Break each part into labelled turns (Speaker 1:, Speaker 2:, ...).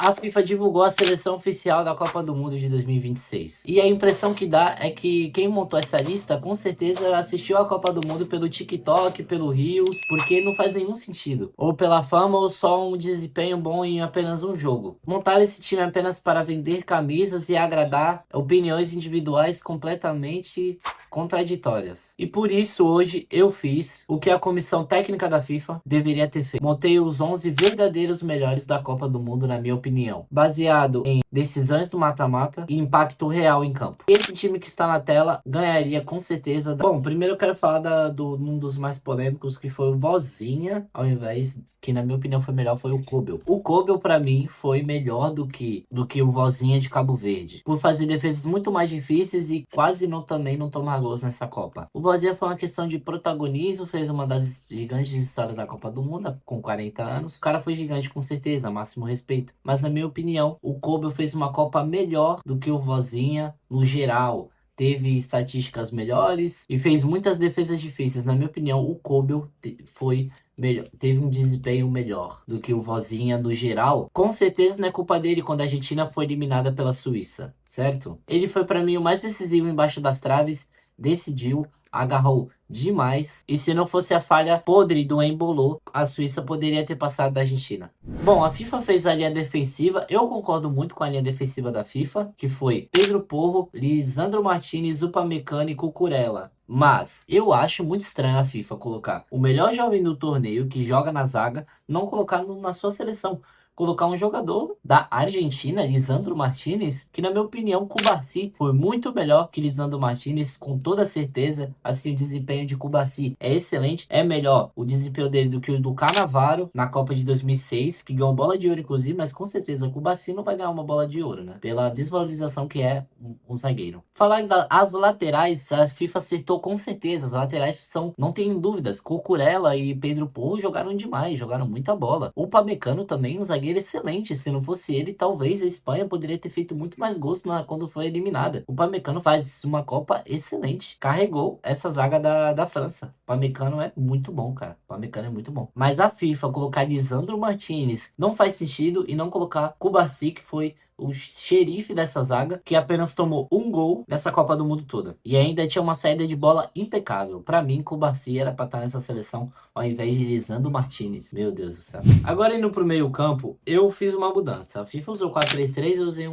Speaker 1: a FIFA divulgou a seleção oficial da Copa do Mundo de 2026. E a impressão que dá é que quem montou essa lista, com certeza assistiu a Copa do Mundo pelo TikTok, pelo Reels, porque não faz nenhum sentido. Ou pela fama, ou só um desempenho bom em apenas um jogo. Montaram esse time apenas para vender camisas e agradar opiniões individuais completamente contraditórias. E por isso hoje eu fiz o que a comissão técnica da FIFA deveria ter feito. Montei os 11 verdadeiros melhores da Copa do Mundo, na minha opinião, baseado em decisões do mata-mata e impacto real em campo. Esse time que está na tela ganharia com certeza. Bom, primeiro eu quero falar um dos mais polêmicos, que foi o Vozinha, ao invés, que na minha opinião foi melhor, foi o Kobel. O Kobel para mim foi melhor do que o Vozinha de Cabo Verde, por fazer defesas muito mais difíceis e quase também não tomar gols nessa Copa. O Vozinha foi uma questão de protagonismo, fez uma das gigantes histórias da Copa do Mundo com 40 anos. O cara foi gigante com certeza, máximo respeito. Mas na minha opinião, o Kobel fez uma Copa melhor do que o Vozinha no geral. Teve estatísticas melhores e fez muitas defesas difíceis. Na minha opinião, o Kobel foi melhor, teve um desempenho melhor do que o Vozinha no geral. Com certeza não é culpa dele quando a Argentina foi eliminada pela Suíça, certo? Ele foi para mim o mais decisivo embaixo das traves, decidiu, agarrou demais. E se não fosse a falha podre do Embolo, a Suíça poderia ter passado da Argentina. Bom, a FIFA fez a linha defensiva. Eu concordo muito com a linha defensiva da FIFA, que foi Pedro Porro, Lisandro Martinez, Upamecano e Cucurella. Mas eu acho muito estranho a FIFA colocar o melhor jovem do torneio, que joga na zaga, não colocar na sua seleção. Colocar um jogador da Argentina, Lisandro Martinez, que na minha opinião, Cubarsí foi muito melhor que Lisandro Martinez, com toda certeza. Assim, o desempenho de Cubarsí é excelente, é melhor o desempenho dele do que o do Cannavaro na Copa de 2006, que ganhou bola de ouro inclusive, mas com certeza o Cubarsí não vai ganhar uma bola de ouro, né? Pela desvalorização que é um zagueiro. Falar das laterais, a FIFA acertou com certeza. As laterais são, não tem dúvidas, Cucurella e Pedro Porro jogaram demais, jogaram muita bola. O Upamecano também, um zagueiro excelente. Se não fosse ele, talvez a Espanha poderia ter feito muito mais gosto quando foi eliminada. O Upamecano faz uma Copa excelente. Carregou essa zaga da França. O Upamecano é muito bom, cara. O Upamecano é muito bom. Mas a FIFA colocar Lisandro Martinez não faz sentido, e não colocar Cubarsí, que foi o xerife dessa zaga, que apenas tomou um gol nessa Copa do Mundo toda. E ainda tinha uma saída de bola impecável. Pra mim, Cubarsí era pra estar nessa seleção ao invés de Lisandro Martinez. Meu Deus do céu. Agora, indo pro meio campo, eu fiz uma mudança. A FIFA usou 4-3-3, eu usei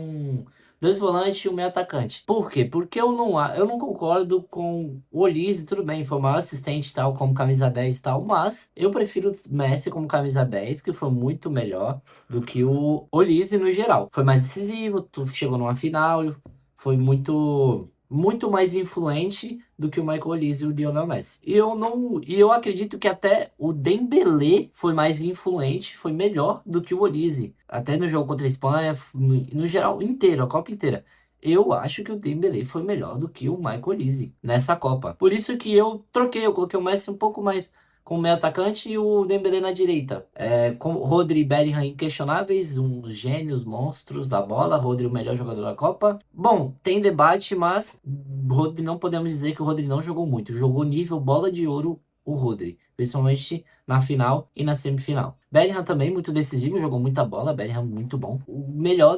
Speaker 1: dois volantes e um meio atacante. Por quê? Porque eu não concordo com o Olise. Tudo bem, foi o maior assistente tal, como camisa 10 e tal, mas eu prefiro o Messi como camisa 10, que foi muito melhor do que o Olise no geral. Foi mais decisivo, chegou numa final, foi muito mais influente do que o Michael Olise e o Lionel Messi. E eu acredito que até o Dembélé foi mais influente, foi melhor do que o Olise. Até no jogo contra a Espanha, no geral inteiro, a Copa inteira. Eu acho que o Dembélé foi melhor do que o Michael Olise nessa Copa. Por isso que eu troquei, eu coloquei o Messi um pouco mais com o meio atacante e o Dembélé na direita. Com Rodri e Bellingham inquestionáveis, uns gênios, monstros da bola. Rodri o melhor jogador da Copa. Bom, tem debate, mas Rodri, não podemos dizer que o Rodri não jogou muito. Jogou nível bola de ouro o Rodri, principalmente na final e na semifinal. Bellingham também muito decisivo, jogou muita bola. Bellingham muito bom.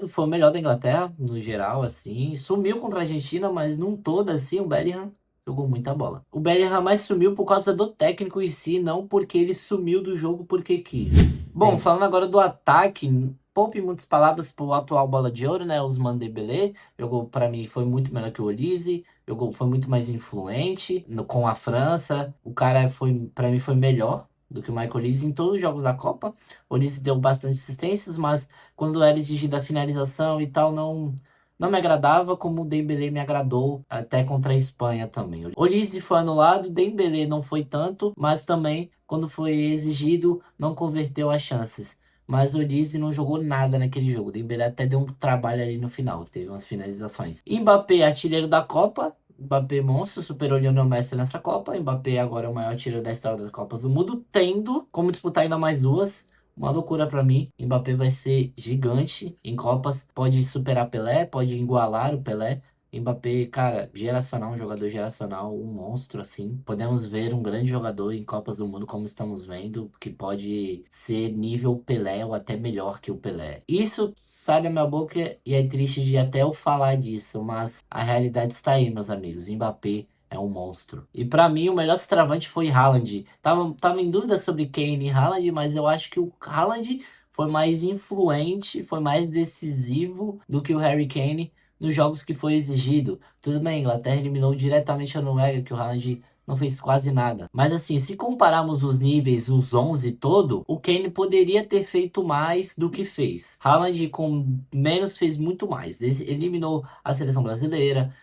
Speaker 1: Foi o melhor da Inglaterra, no geral, assim. Sumiu contra a Argentina, mas num todo, assim, o Bellingham jogou muita bola. O Bellingham mais sumiu por causa do técnico em si, não porque ele sumiu do jogo porque quis. Bom, falando agora do ataque, poupe muitas palavras pro atual bola de ouro, né? Ousmane Dembélé jogou, para mim, foi muito melhor que o Olise. Foi muito mais influente com a França. O cara para mim, foi melhor do que o Michael Olise em todos os jogos da Copa. O Olise deu bastante assistências, mas quando era exigida a finalização e tal, não me agradava, como o Dembélé me agradou até contra a Espanha também. Olise foi anulado, Dembélé não foi tanto, mas também, quando foi exigido, não converteu as chances. Mas o Olise não jogou nada naquele jogo. O Dembélé até deu um trabalho ali no final, teve umas finalizações. Mbappé, artilheiro da Copa. Mbappé monstro, superou Lionel Messi nessa Copa. Mbappé agora é o maior artilheiro da história das Copas do Mundo, tendo como disputar ainda mais duas. Uma loucura pra mim. Mbappé vai ser gigante em Copas. Pode superar Pelé, pode igualar o Pelé Mbappé, cara, geracional, um jogador geracional, um monstro, assim. Podemos ver um grande jogador em Copas do Mundo, como estamos vendo, que pode ser nível Pelé ou até melhor que o Pelé. Isso sai da minha boca e é triste de até eu falar disso, mas a realidade está aí, meus amigos. Mbappé é um monstro. E pra mim, o melhor centroavante foi Haaland. Tava em dúvida sobre Kane e Haaland, mas eu acho que o Haaland foi mais influente, foi mais decisivo do que o Harry Kane nos jogos que foi exigido. Tudo bem, a Inglaterra eliminou diretamente a Noruega, que o Haaland não fez quase nada. Mas assim, se compararmos os níveis, os 11 todo, o Kane poderia ter feito mais do que fez. Haaland com menos fez muito mais. Ele eliminou a seleção brasileira,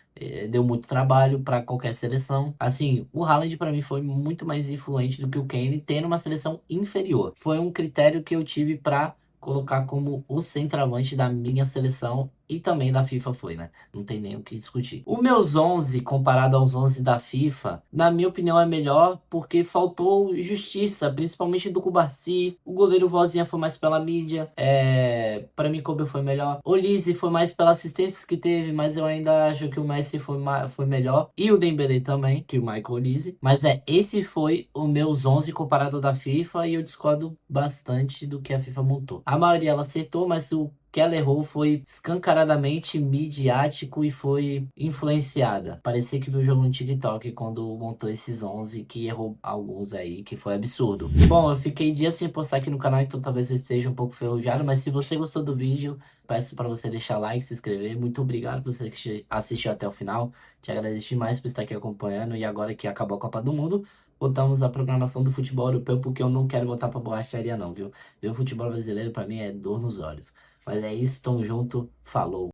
Speaker 1: deu muito trabalho para qualquer seleção. Assim, o Haaland para mim foi muito mais influente do que o Kane, tendo uma seleção inferior. Foi um critério que eu tive para colocar como o centroavante da minha seleção e também da FIFA foi, né? Não tem nem o que discutir. O meus 11 comparado aos 11 da FIFA, na minha opinião é melhor porque faltou justiça, principalmente do Cubarsi. O goleiro Vozinha foi mais pela mídia. Para mim Kobe foi melhor. Olise foi mais pelas assistências que teve, mas eu ainda acho que o Messi foi melhor. E o Dembélé também, que o Michael Olise. Mas esse foi o meus 11 comparado da FIFA e eu discordo bastante do que a FIFA montou. A maioria ela acertou, mas o que ela errou foi escancaradamente midiático e foi influenciada. Parecia que viu o jogo no TikTok quando montou esses 11, que errou alguns aí, que foi absurdo. Bom, eu fiquei dias sem postar aqui no canal, então talvez eu esteja um pouco ferrujado, mas se você gostou do vídeo, peço para você deixar like, se inscrever. Muito obrigado por você que assistiu até o final. Te agradeço demais por estar aqui acompanhando. E agora que acabou a Copa do Mundo, voltamos à programação do futebol europeu, porque eu não quero voltar para borracharia não, viu? Ver o futebol brasileiro para mim é dor nos olhos. Mas é isso, tamo junto, falou.